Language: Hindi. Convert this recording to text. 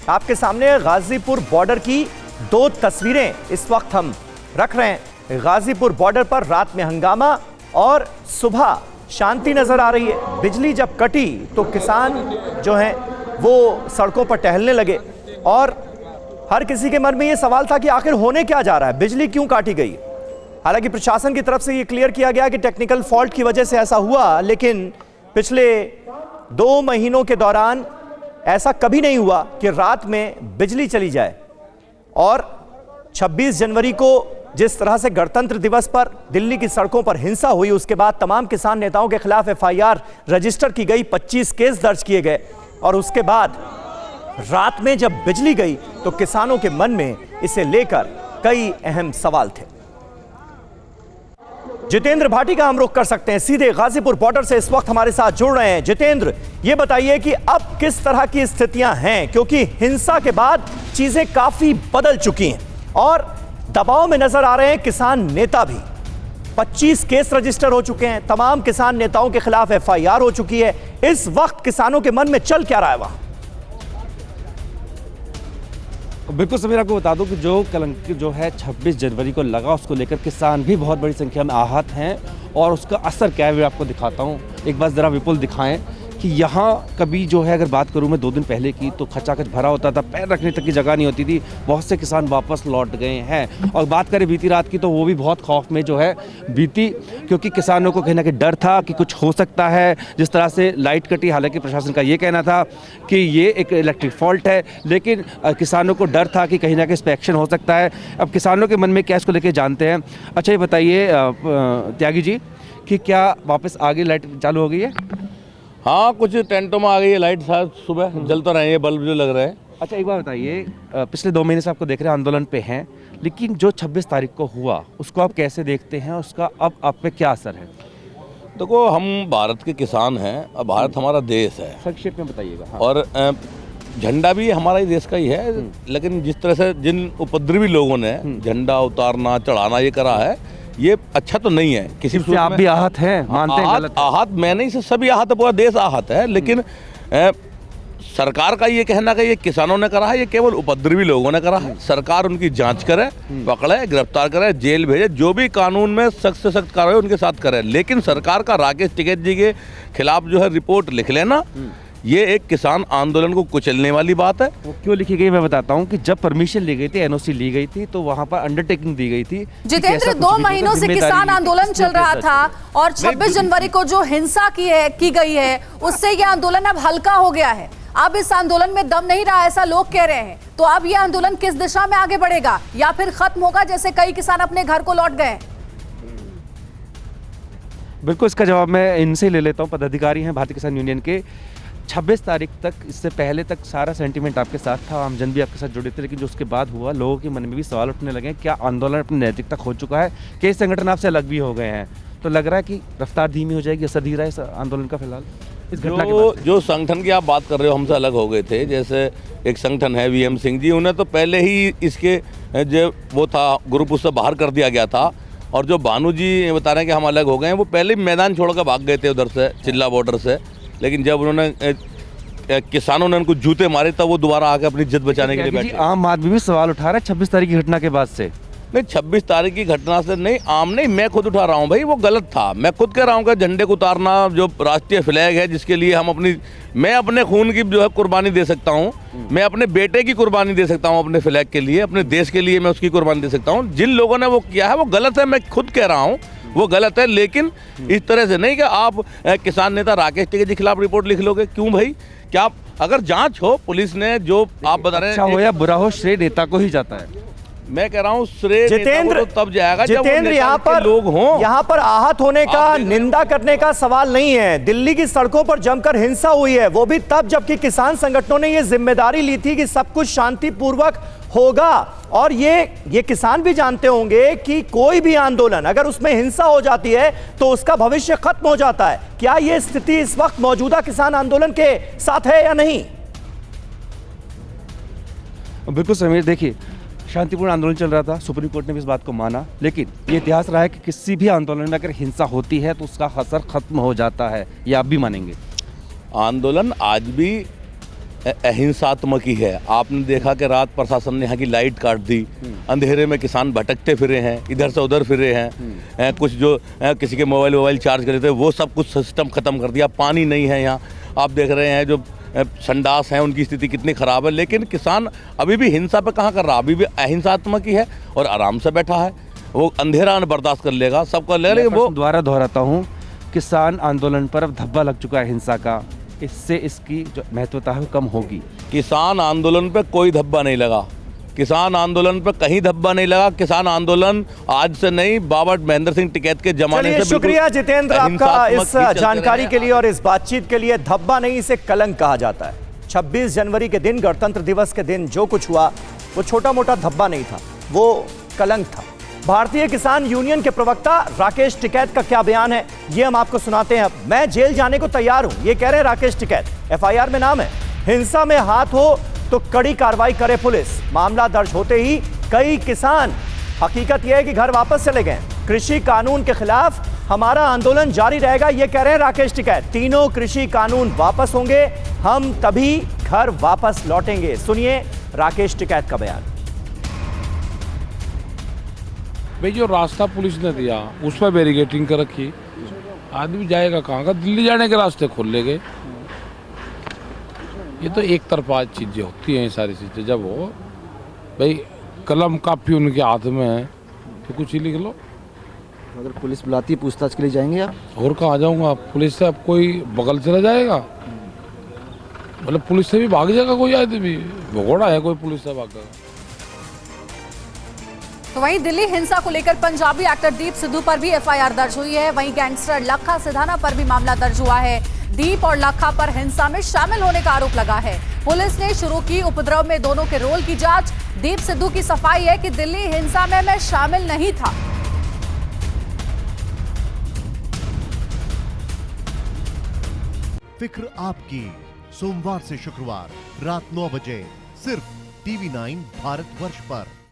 आपके सामने गाजीपुर बॉर्डर की दो तस्वीरें इस वक्त हम रख रहे हैं। गाजीपुर बॉर्डर पर रात में हंगामा और सुबह शांति नजर आ रही है। बिजली जब कटी तो किसान जो हैं वो सड़कों पर टहलने लगे और हर किसी के मन में ये सवाल था कि आखिर होने क्या जा रहा है, बिजली क्यों काटी गई। हालांकि प्रशासन की तरफ से ये क्लियर किया गया कि टेक्निकल फॉल्ट की वजह से ऐसा हुआ, लेकिन पिछले 2 महीनों के दौरान ऐसा कभी नहीं हुआ कि रात में बिजली चली जाए। और 26 जनवरी को जिस तरह से गणतंत्र दिवस पर दिल्ली की सड़कों पर हिंसा हुई, उसके बाद तमाम किसान नेताओं के खिलाफ FIR रजिस्टर की गई, 25 केस दर्ज किए गए और उसके बाद रात में जब बिजली गई तो किसानों के मन में इसे लेकर कई अहम सवाल थे। जितेंद्र भाटी का हम रुख कर सकते हैं, सीधे गाजीपुर बॉर्डर से इस वक्त हमारे साथ जुड़ रहे हैं। जितेंद्र, ये बताइए कि अब किस तरह की स्थितियां हैं, क्योंकि हिंसा के बाद चीजें काफी बदल चुकी हैं और दबाव में नजर आ रहे हैं किसान नेता भी। 25 केस रजिस्टर हो चुके हैं, तमाम किसान नेताओं के खिलाफ FIR हो चुकी है। इस वक्त किसानों के मन में चल क्या रहा है वहां? बिल्कुल समीर, आपको बता दूं कि जो कलंक जो है 26 जनवरी को लगा, उसको लेकर किसान भी बहुत बड़ी संख्या में आहत हैं और उसका असर क्या है मैं आपको दिखाता हूं। एक बार ज़रा विपुल दिखाएं कि यहाँ कभी जो है, अगर बात करूँ मैं 2 दिन पहले की, तो खचाखच भरा होता था, पैर रखने तक की जगह नहीं होती थी। बहुत से किसान वापस लौट गए हैं और बात करें बीती रात की, तो वो भी बहुत खौफ में जो है बीती, क्योंकि किसानों को कहीं ना कहीं डर था कि कुछ हो सकता है। जिस तरह से लाइट कटी, हालांकि प्रशासन का ये कहना था कि ये एक इलेक्ट्रिक फॉल्ट है, लेकिन किसानों को डर था कि कहीं ना कहीं इस पर एक्शन हो सकता है। अब किसानों के मन में क्या इसको लेकर जानते हैं। अच्छा, ये बताइए त्यागी जी कि क्या वापस आगे लाइट चालू हो गई है? हाँ, कुछ टेंटों में आ गई है लाइट, शायद सुबह जलता रहे हैं, बल्ब जो लग रहे हैं। अच्छा, एक बार बताइए, पिछले 2 महीने से आपको देख रहे हैं आंदोलन पे हैं, लेकिन जो 26 तारीख को हुआ उसको आप कैसे देखते हैं, उसका अब आप पे क्या असर है? देखो, हम भारत के किसान हैं और भारत हमारा देश है। संक्षेप में बताइएगा। हाँ। और झंडा भी हमारा ही देश का ही है, लेकिन जिस तरह से जिन उपद्रवी लोगों ने झंडा उतारना चढ़ाना ये करा है, ये अच्छा तो नहीं है। किसी से आप भी आहत हैं, मानते हैं गलत? आहत मैं नहीं, से सभी आहत है, पूरा देश आहत है। लेकिन सरकार का ये कहना कि ये किसानों ने करा है, ये केवल उपद्रवी लोगों ने करा है। सरकार उनकी जांच करे, पकड़े, गिरफ्तार करे, जेल भेजे, जो भी कानून में सख्त से सख्त कार्रवाई उनके साथ करे। लेकिन सरकार का राकेश टिकैत जी के खिलाफ जो है रिपोर्ट लिख लेना, ये एक किसान आंदोलन को कुचलने वाली बात है। वो क्यों लिखी गई मैं बताता हूँ कि जब परमिशन ली गई थी, NOC ली गई थी, तो वहाँ पर अंडरटेकिंग दी गई थी। जितेंद्र, 2 महीनों से किसान आंदोलन चल रहा था और 26 जनवरी को जो हिंसा की गई है, उससे ये आंदोलन अब हल्का हो गया है। अब इस आंदोलन में दम नहीं रहा, ऐसा लोग कह रहे हैं। तो अब ये आंदोलन किस दिशा में आगे बढ़ेगा, या फिर खत्म होगा, जैसे कई किसान अपने घर को लौट गए? बिल्कुल, इसका जवाब मैं इनसे ले लेता हूँ। पदाधिकारी हैं भारतीय किसान यूनियन के। 26 तारीख तक, इससे पहले तक सारा सेंटीमेंट आपके साथ था, आमजन भी आपके साथ जुड़े थे, लेकिन जो उसके बाद हुआ, लोगों के मन में भी सवाल उठने लगे, क्या आंदोलन अपनी नैतिकता खो चुका है? कई संगठन आपसे अलग भी हो गए हैं, तो लग रहा है कि रफ्तार धीमी हो जाएगी, असर धीरा है इस आंदोलन का फिलहाल इस घटना के बाद? जो संगठन की आप बात कर रहे हो, हमसे अलग हो गए थे। जैसे एक संगठन है VM सिंह जी, उन्हें तो पहले ही इसके जो वो था ग्रुप, उससे बाहर कर दिया गया था। और जो भानु जी बता रहे हैं कि हम अलग हो गए हैं, वो पहले ही मैदान छोड़कर भाग गए थे उधर से, चिल्ला बॉर्डर से। लेकिन जब उन्होंने किसानों ने उनको जूते मारे, तब वो दोबारा आके अपनी इज्जत बचाने के लिए बैठे। आम आदमी भी सवाल उठा रहा है 26 तारीख की घटना के बाद से। नहीं, 26 तारीख की घटना से नहीं, आम नहीं, मैं खुद उठा रहा हूँ भाई, वो गलत था। मैं खुद कह रहा हूँ कि झंडे को उतारना, जो राष्ट्रीय फ्लैग है, जिसके लिए हम मैं अपने खून की जो है कुर्बानी दे सकता हूँ, मैं अपने बेटे की कुर्बानी दे सकता हूँ अपने फ्लैग के लिए, अपने देश के लिए मैं उसकी कुर्बानी दे सकता हूँ। जिन लोगों ने वो किया है वो गलत है, मैं खुद कह रहा हूँ वो गलत है। लेकिन इस तरह से नहीं कि आप किसान नेता राकेश टिकैत के खिलाफ रिपोर्ट लिख लोगे। क्यों भाई? क्या अगर जांच हो, पुलिस ने जो आप बता रहे हैं, अच्छा हो या बुरा हो, श्रेय नेता को ही जाता है। मैं कह रहा हूँ श्रेय जितेंद्र तो तब जाएगा जब जितेंद्र यहाँ पर लोग हों। यहाँ पर आहत होने का, निंदा करने का सवाल नहीं है। दिल्ली की सड़कों पर जमकर हिंसा हुई है, वो भी तब जबकि किसान संगठनों ने ये जिम्मेदारी ली थी कि सब कुछ शांतिपूर्वक होगा। और ये किसान भी जानते होंगे कि कोई भी आंदोलन अगर उसमें हिंसा हो जाती है तो उसका भविष्य खत्म हो जाता है। क्या ये स्थिति इस वक्त मौजूदा किसान आंदोलन के साथ है या नहीं? बिल्कुल समीर, देखिए, शांतिपूर्ण आंदोलन चल रहा था, सुप्रीम कोर्ट ने भी इस बात को माना, लेकिन ये इतिहास रहा है कि किसी भी आंदोलन में अगर हिंसा होती है तो उसका असर खत्म हो जाता है। ये आप भी मानेंगे? आंदोलन आज भी अहिंसात्मक ही है। आपने देखा कि रात प्रशासन ने यहाँ की लाइट काट दी, अंधेरे में किसान भटकते फिरे हैं, इधर से उधर फिरे हैं, कुछ जो किसी के मोबाइल चार्ज कर रहे थे वो सब कुछ सिस्टम ख़त्म कर दिया। पानी नहीं है यहाँ, आप देख रहे हैं जो संडास हैं उनकी स्थिति कितनी ख़राब है। लेकिन किसान अभी भी हिंसा पे कहाँ कर रहा, अभी भी अहिंसात्मक ही है और आराम से बैठा है। वो अंधेरा बर्दाश्त कर लेगा, सब कर लेगा, लेकिन वो दोबारा दोहराता हूँ, किसान आंदोलन पर अब धब्बा लग चुका है हिंसा का, इससे इसकी जो महत्वता है वो कम होगी। किसान आंदोलन पे कोई धब्बा नहीं लगा, किसान आंदोलन पे कहीं धब्बा नहीं लगा। किसान आंदोलन आज से नहीं, बाबा महेंद्र सिंह टिकैत के जमाने से। शुक्रिया जितेंद्र आपका इस जानकारी के लिए और इस बातचीत के लिए। धब्बा नहीं, इसे कलंक कहा जाता है। 26 जनवरी के दिन, गणतंत्र दिवस के दिन जो कुछ हुआ वो छोटा मोटा धब्बा नहीं था, वो कलंक था। भारतीय किसान यूनियन के प्रवक्ता राकेश टिकैत का क्या बयान है ये हम आपको सुनाते हैं। अब मैं जेल जाने को तैयार हूं, ये कह रहे हैं राकेश टिकैत। एफआईआर में नाम है, हिंसा में हाथ हो तो कड़ी कार्रवाई करे पुलिस। मामला दर्ज होते ही कई किसान, हकीकत यह है कि घर वापस चले गए। कृषि कानून के खिलाफ हमारा आंदोलन जारी रहेगा, यह कह रहे हैं राकेश टिकैत। तीनों कृषि कानून वापस होंगे, हम तभी घर वापस लौटेंगे। सुनिए राकेश टिकैत का बयान। भाई जो रास्ता पुलिस ने दिया उस पर बैरिकेटिंग कर रखी, आदमी जाएगा कहाँ का, दिल्ली जाने के रास्ते खोल ले गए। ये तो एक तरफा चीज़ें होती हैं, ये सारी चीज़ें। जब हो भाई कलम कापी उनके हाथ में है तो कुछ ही लिख लो। अगर पुलिस बुलाती है पूछताछ के लिए जाएंगे आप? और कहाँ जाऊँगा, पुलिस से अब कोई बगल चला जाएगा, मतलब पुलिस से भी भाग जाएगा कोई आदमी, भगोड़ा है कोई पुलिस से भाग जाएगा। तो वहीं दिल्ली हिंसा को लेकर पंजाबी एक्टर दीप सिद्धू पर भी एफआईआर दर्ज हुई है। वहीं गैंगस्टर लखा सिधाना पर भी मामला दर्ज हुआ है। दीप और लखा पर हिंसा में शामिल होने का आरोप लगा है। पुलिस ने शुरू की उपद्रव में दोनों के रोल की जांच। दीप सिद्धू की सफाई है कि दिल्ली हिंसा में मैं शामिल नहीं था। फिक्र आपकी, सोमवार से शुक्रवार रात 9 बजे सिर्फ TV9 भारतवर्ष पर।